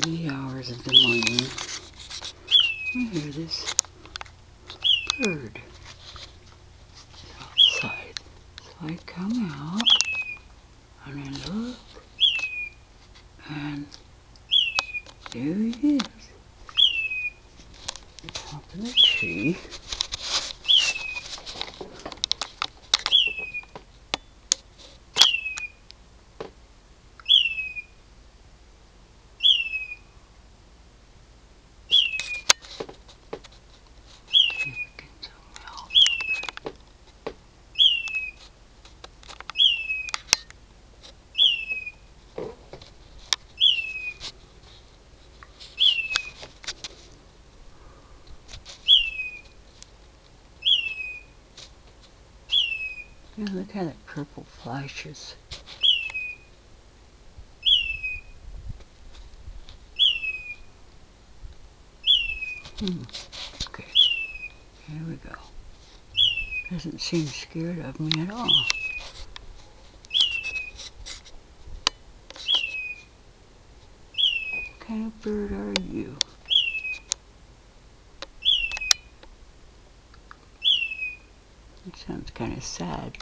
wee hours of the morning, I hear this bird outside. So I come out and I look, and there he is, on top of the tree. See if we can zoom out. Yeah, look how that purple flashes. Okay, here we go. Doesn't seem scared of me at all. What kind of bird are you? It sounds kind of sad.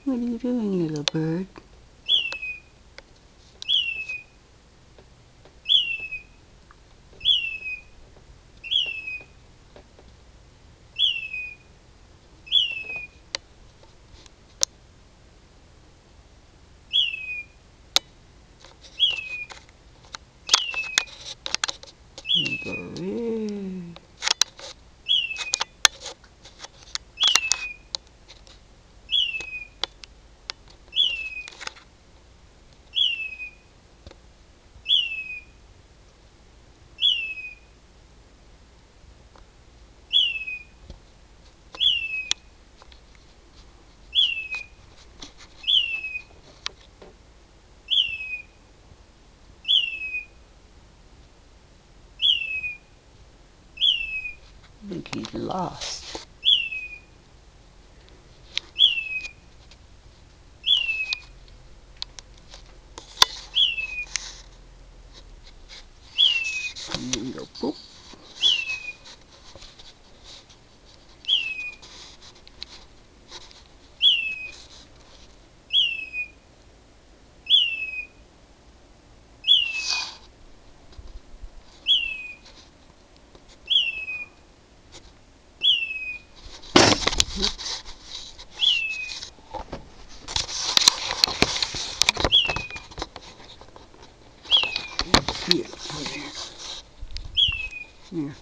What are you doing, little bird? Bird. I think he's lost. And then go boop. Here, here.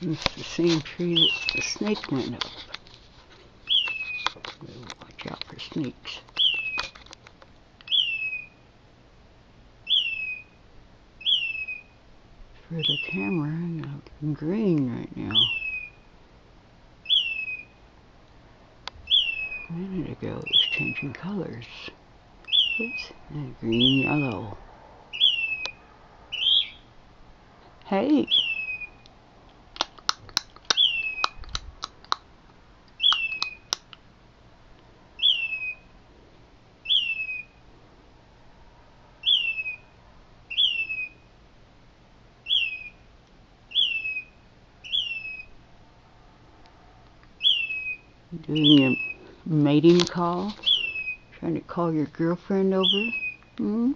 It's the same tree that the snake went up. Watch out for snakes. For the camera, I'm green right now. A minute ago it was changing colors. Oops, and green, yellow. Hey! Doing a mating call? Trying to call your girlfriend over? Hmm?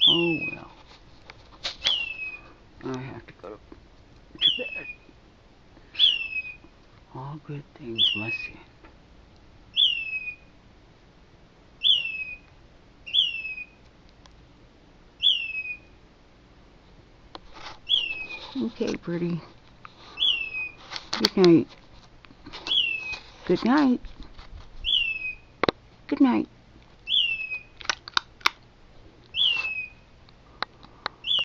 Oh well. I have to go to bed. All good things must end. Okay, pretty. Good night. Good night. Good night.